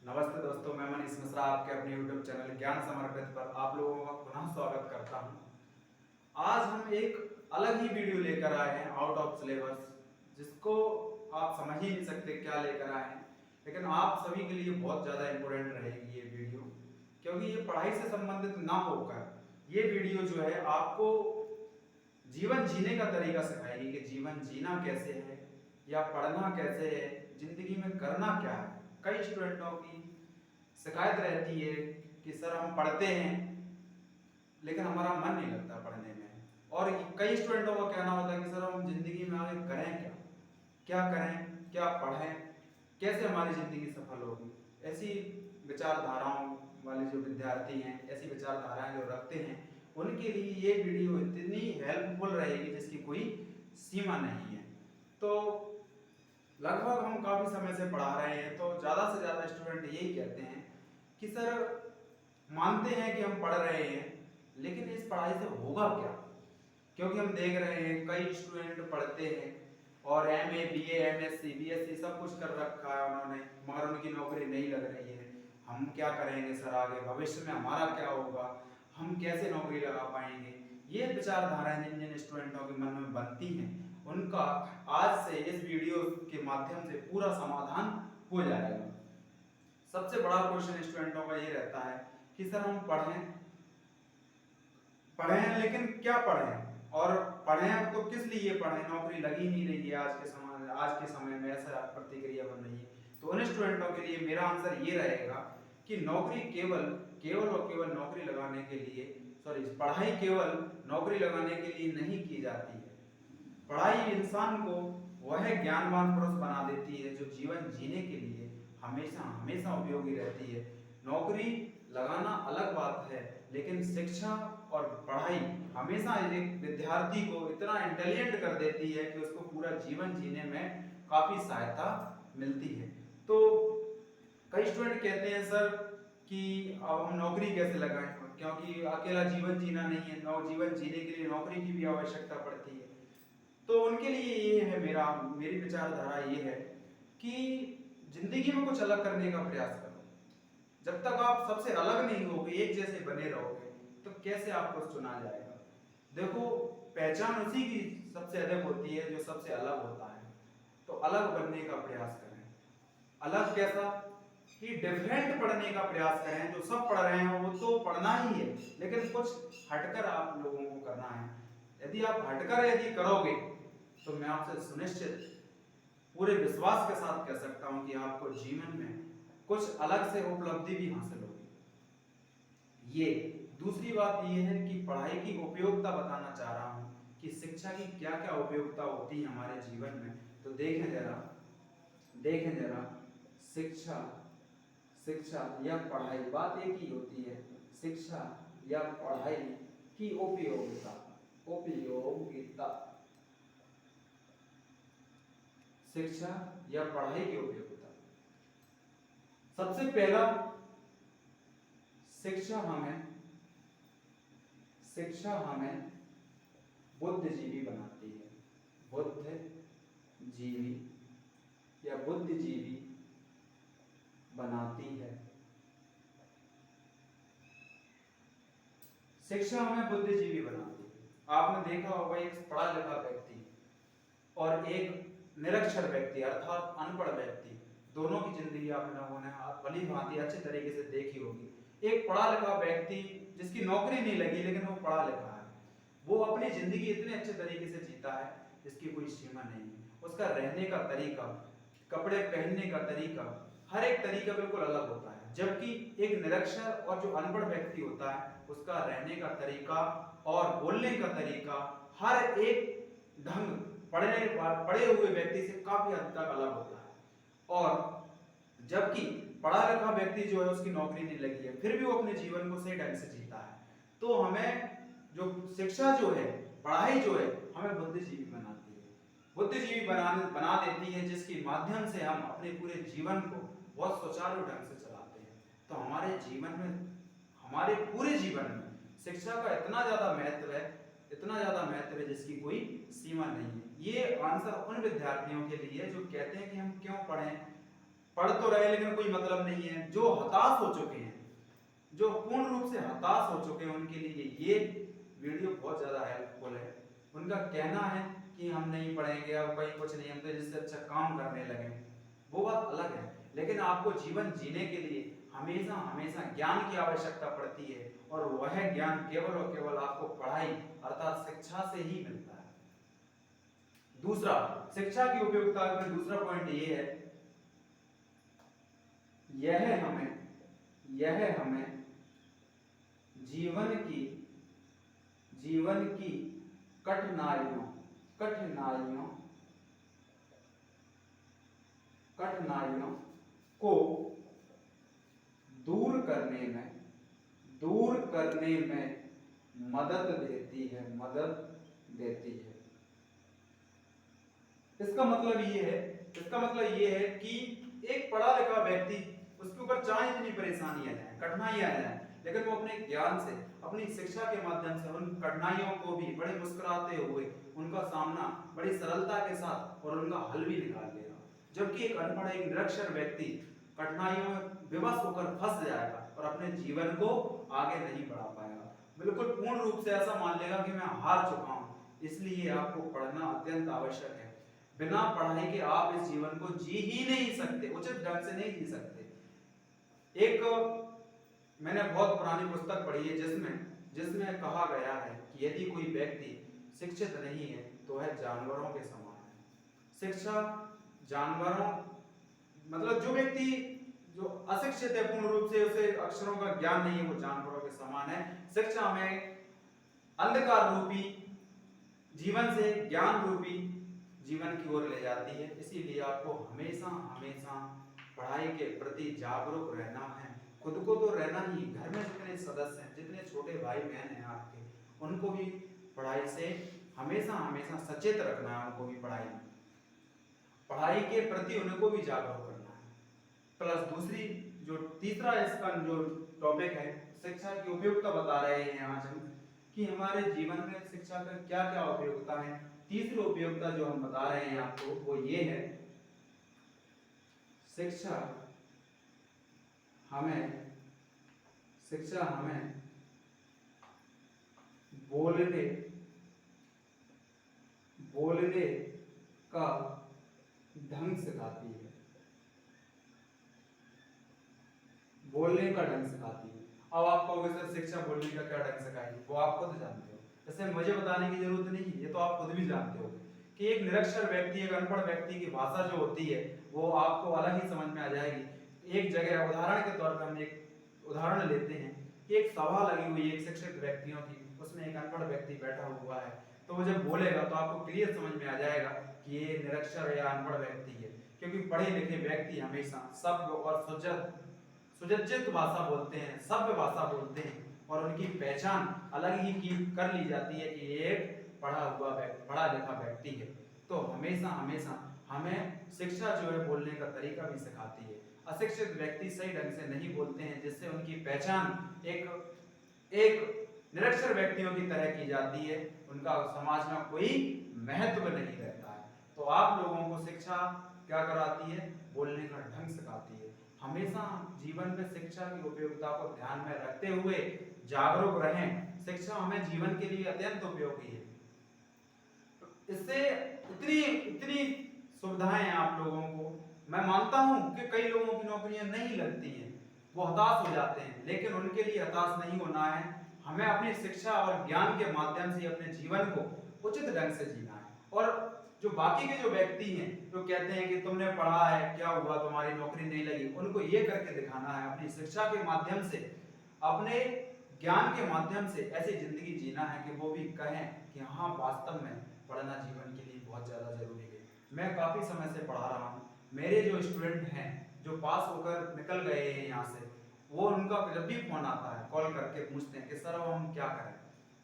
नमस्ते दोस्तों, मैं मनीष मिश्रा आपके अपने YouTube चैनल ज्ञान समर्पित पर आप लोगों का पुनः स्वागत करता हूं। आज हम एक अलग ही वीडियो लेकर आए हैं आउट ऑफ सिलेबस, जिसको आप समझ ही नहीं सकते क्या लेकर आए हैं, लेकिन आप सभी के लिए बहुत ज़्यादा इम्पोर्टेंट रहेगी ये वीडियो, क्योंकि ये पढ़ाई से संबंधित ना होकर ये वीडियो जो है आपको जीवन जीने का तरीका सिखाएगी कि जीवन जीना कैसे है या पढ़ना कैसे है, जिंदगी में करना क्या है। कई स्टूडेंटों की शिकायत रहती है कि सर हम पढ़ते हैं लेकिन हमारा मन नहीं लगता पढ़ने में, और कई स्टूडेंटों का कहना होता है कि सर हम जिंदगी में आगे करें क्या, क्या करें, क्या पढ़ें, कैसे हमारी जिंदगी सफल होगी। ऐसी विचारधाराओं वाले जो विद्यार्थी हैं, ऐसी विचारधाराएं जो रखते हैं, उनके लिए ये वीडियो इतनी हेल्पफुल रहेगी जिसकी कोई सीमा नहीं है। तो लगभग हम काफ़ी समय से पढ़ा रहे हैं, तो ज़्यादा से ज़्यादा स्टूडेंट यही कहते हैं कि सर मानते हैं कि हम पढ़ रहे हैं लेकिन इस पढ़ाई से होगा क्या। क्योंकि हम देख रहे हैं कई स्टूडेंट पढ़ते हैं और MA BA MSc BSc सब कुछ कर रखा है उन्होंने, मगर उनकी नौकरी नहीं लग रही है। हम क्या करेंगे सर, आगे भविष्य में हमारा क्या होगा, हम कैसे नौकरी लगा पाएंगे। ये विचारधाराएं जिन जिन स्टूडेंटों के मन में बनती हैं, उनका आज से इस वीडियो के माध्यम से पूरा समाधान हो जाएगा। सबसे बड़ा क्वेश्चन स्टूडेंटों का ये रहता है कि सर हम पढ़ें लेकिन क्या पढ़ें, और पढ़ें तो किस लिए पढ़ें, नौकरी लगी नहीं रही है आज के समय में, ऐसा प्रतिक्रिया बन रही है। तो उन स्टूडेंटों के लिए मेरा आंसर ये रहेगा कि नौकरी केवल और केवल नौकरी लगाने के लिए, पढ़ाई केवल नौकरी लगाने के लिए नहीं की जाती है। पढ़ाई इंसान को वह ज्ञानवान पुरुष बना देती है जो जीवन जीने के लिए हमेशा हमेशा उपयोगी रहती है। नौकरी लगाना अलग बात है, लेकिन शिक्षा और पढ़ाई हमेशा एक विद्यार्थी को इतना इंटेलिजेंट कर देती है कि उसको पूरा जीवन जीने में काफ़ी सहायता मिलती है। तो कई स्टूडेंट कहते हैं सर कि अब हम नौकरी कैसे लगाएं, क्योंकि अकेला जीवन जीना नहीं है, जीवन जीने के लिए नौकरी की भी आवश्यकता पड़ती है। तो उनके लिए ये है, मेरी विचारधारा ये है कि जिंदगी में कुछ अलग करने का प्रयास करो। जब तक आप सबसे अलग नहीं होगे, एक जैसे बने रहोगे, तो कैसे आपको चुना जाएगा। देखो, पहचान उसी की सबसे अधिक होती है जो सबसे अलग होता है। तो अलग बनने का प्रयास करें। अलग कैसा कि डिफरेंट पढ़ने का प्रयास करें। जो सब पढ़ रहे हैं वो तो पढ़ना ही है, लेकिन कुछ हटकर आप लोगों को करना है। यदि आप हटकर यदि करोगे तो मैं आपसे सुनिश्चित पूरे विश्वास के साथ कह सकता हूं कि आपको जीवन में कुछ अलग से उपलब्धि भी हासिल होगी। ये दूसरी बात ये है कि पढ़ाई की उपयोगिता बताना चाह रहा हूं कि शिक्षा की क्या क्या उपयोगिता होती है हमारे जीवन में। तो देखें जरा शिक्षा या पढ़ाई, बात एक ही होती है। शिक्षा या पढ़ाई की उपयोगिता शिक्षा या पढ़ाई की उपयोगिता। सबसे पहला, शिक्षा हमें बुद्धिजीवी बनाती है। बुद्धिजीवी बनाती है। शिक्षा हमें बुद्धिजीवी बनाती है। आपने देखा होगा एक पढ़ा लिखा व्यक्ति और एक निरक्षर व्यक्ति अर्थात अनपढ़ व्यक्ति, दोनों की जिंदगी आप लोगों ने भली भांति अच्छे तरीके से देखी होगी। एक पढ़ा लिखा व्यक्ति जिसकी नौकरी नहीं लगी लेकिन वो पढ़ा लिखा है, वो अपनी जिंदगी इतने अच्छे तरीके से जीता है जिसकी कोई सीमा नहीं है। उसका रहने का तरीका, कपड़े पहनने का तरीका, हर एक तरीका बिल्कुल अलग होता है। जबकि एक निरक्षर और जो अनपढ़ व्यक्ति होता है, उसका रहने का तरीका और बोलने का तरीका, हर एक ढंग पढ़े हुए व्यक्ति से काफी हद तक अलग होता है। और जबकि पढ़ा लिखा व्यक्ति जो है उसकी नौकरी नहीं लगी है, फिर भी वो अपने जीवन को सही ढंग से जीता है। तो हमें जो शिक्षा जो है, पढ़ाई जो है, हमें बुद्धिजीवी बनाती है, बुद्धिजीवी बना देती है, जिसके माध्यम से हम अपने पूरे जीवन को बहुत सुचारू ढंग से चलाते हैं। तो हमारे पूरे जीवन में शिक्षा का इतना ज्यादा महत्व है जिसकी कोई सीमा नहीं है। ये आंसर उन विद्यार्थियों के लिए जो कहते हैं कि हम क्यों पढ़ें, पढ़ तो रहे लेकिन कोई मतलब नहीं है, जो हताश हो चुके हैं, जो पूर्ण रूप से हताश हो चुके हैं, उनके लिए ये वीडियो बहुत ज़्यादा हेल्पफुल है। उनका कहना है कि हम नहीं पढ़ेंगे, अब कहीं कुछ नहीं, हम तो इससे अच्छा काम करने लगे, वो बात अलग है। लेकिन आपको जीवन जीने के लिए हमेशा हमेशा ज्ञान की आवश्यकता पड़ती है, और वह ज्ञान केवल और केवल आपको पढ़ाई अर्थात शिक्षा से ही मिलता है। दूसरा, शिक्षा की उपयोगिता में दूसरा पॉइंट ये है, यह हमें जीवन की कठिनाइयों को दूर करने में मदद देती है। इसका मतलब ये है कि एक पढ़ा लिखा व्यक्ति, उसके ऊपर चाहे इतनी परेशानियां आए, कठिनाइयां आए, लेकिन वो अपने ज्ञान से, अपनी शिक्षा के माध्यम से उन कठिनाइयों को भी बड़े मुस्कुराते हुए उनका सामना बड़ी सरलता के साथ और उनका हल भी निकाल लेगा। जबकि एक अनपढ़, एक निरक्षर व्यक्ति कठिनाइयों में विवश होकर फंस जाएगा और अपने जीवन को आगे नहीं बढ़ा पाएगा, बिल्कुल पूर्ण रूप से ऐसा मान लेगा कि मैं हार चुका हूं। इसलिए आपको पढ़ना अत्यंत आवश्यक है। बिना पढ़ाई के आप इस जीवन को जी ही नहीं सकते, उचित ढंग से नहीं जी सकते। एक मैंने बहुत पुरानी पुस्तक पढ़ी है जिसमें कहा गया है कि यदि कोई व्यक्ति शिक्षित नहीं है तो वह जानवरों के समान है। शिक्षा जानवरों, मतलब जो व्यक्ति जो अशिक्षित है, पूर्ण रूप से उसे अक्षरों का ज्ञान नहीं है, वो जानवरों के समान है। शिक्षा हमें अंधकार रूपी जीवन से ज्ञान रूपी जीवन की ओर ले जाती है। इसीलिए आपको हमेशा हमेशा पढ़ाई के प्रति जागरूक रहना है। खुद को तो रहना ही, घर में जितने सदस्य हैं, जितने छोटे भाई बहन हैं आपके, उनको भी पढ़ाई से हमेशा हमेशा सचेत रखना है। उनको भी पढ़ाई के प्रति उनको भी जागरूक करना है। प्लस दूसरी जो तीसरा इसका जो टॉपिक है, शिक्षा की उपयोगिता बता रहे हैं आज हम कि हमारे जीवन में शिक्षा का क्या क्या उपयोगिता है। तीसरी उपयोगिता जो हम बता रहे हैं आपको वो ये है, शिक्षा हमें बोलने का ढंग सिखाती है। अब आप कहोगे सर शिक्षा बोलने का क्या ढंग सिखाएगी, वो आप खुद जानते हो, जैसे मुझे बताने की जरूरत नहीं, ये तो आप खुद भी जानते हो कि एक निरक्षर व्यक्ति, एक अनपढ़ व्यक्ति की भाषा जो होती है वो आपको अलग ही समझ में आ जाएगी। एक जगह उदाहरण के तौर पर हम एक उदाहरण लेते हैं कि एक सभा लगी हुई है एक शिक्षित व्यक्तियों की, उसमें एक अनपढ़ व्यक्ति बैठा हुआ है, तो वो जब बोलेगा तो आपको क्लियर समझ में आ जाएगा कि ये निरक्षर या अनपढ़ व्यक्ति है। क्योंकि पढ़े लिखे व्यक्ति हमेशा सभ्य और सुसज्जित भाषा बोलते हैं, सभ्य भाषा बोलते हैं, और उनकी पहचान अलग ही की कर ली जाती है कि ये एक पढ़ा लिखा व्यक्ति है। तो हमेशा हमेशा हमें शिक्षा जो है बोलने का तरीका भी सिखाती है। अशिक्षित व्यक्ति सही ढंग से नहीं बोलते हैं, जिससे उनकी पहचान एक निरक्षर व्यक्तियों की तरह की जाती है, उनका समाज में कोई महत्व नहीं रहता है। तो आप लोगों को शिक्षा क्या कराती है, बोलने का ढंग सिखाती है। हमेशा जीवन में शिक्षा की उपयोगिता को ध्यान में रखते हुए जागरूक रहें। शिक्षा हमें जीवन के लिए अत्यंत उपयोगी है। इससे इतनी सुविधाएं हैं आप लोगों को। मैं मानता हूं कि कई लोगों की नौकरियां नहीं लगती हैं, वो हताश हो जाते हैं, लेकिन उनके लिए हताश नहीं होना है। हमें अपनी शिक्षा और ज्ञान के माध्यम से अपने जीवन को उचित ढंग से जीना है। और जो बाकी के जो व्यक्ति हैं जो कहते हैं कि तुमने पढ़ा है, क्या हुआ, तुम्हारी नौकरी नहीं लगी, उनको ये करके दिखाना है, अपनी शिक्षा के माध्यम से, अपने ज्ञान के माध्यम से ऐसी जिंदगी जीना है कि वो भी कहें कि हाँ वास्तव में पढ़ना जीवन के लिए बहुत ज़्यादा जरूरी है। मैं काफ़ी समय से पढ़ा रहा हूँ। मेरे जो स्टूडेंट हैं जो पास होकर निकल गए हैं यहाँ से, वो उनका जब भी फोन आता है कॉल करके पूछते हैं कि सर अब हम क्या करें,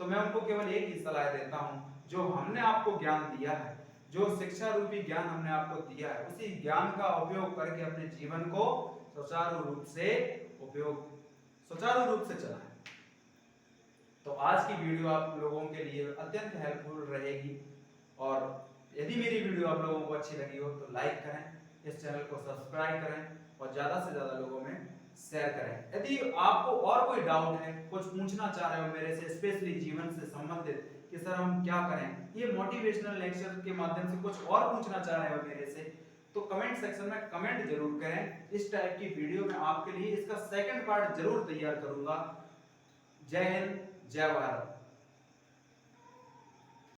तो मैं उनको केवल एक ही सलाह देता हूँ, जो हमने आपको ज्ञान दिया है, जो शिक्षा रूपी ज्ञान हमने आपको दिया है, उसी ज्ञान का उपयोग करके अपने जीवन को सुचारू रूप से चलाएं। तो आज की वीडियो आप लोगों के लिए अत्यंत हेल्पफुल रहेगी, और यदि मेरी वीडियो आप लोगों को अच्छी लगी हो तो लाइक करें, इस चैनल को सब्सक्राइब करें और ज्यादा से ज्यादा लोगों में शेयर करें। यदि आपको और कोई डाउट है, कुछ पूछना चाह रहे हो मेरे से स्पेशली जीवन से संबंधित कि सर हम क्या करें, ये मोटिवेशनल लेक्चर के माध्यम से कुछ और पूछना चाह रहे हो मेरे से, तो कमेंट सेक्शन में कमेंट जरूर करें। इस टाइप की वीडियो मैं आपके लिए इसका सेकंड पार्ट जरूर तैयार करूंगा। जय हिंद, जय भारत।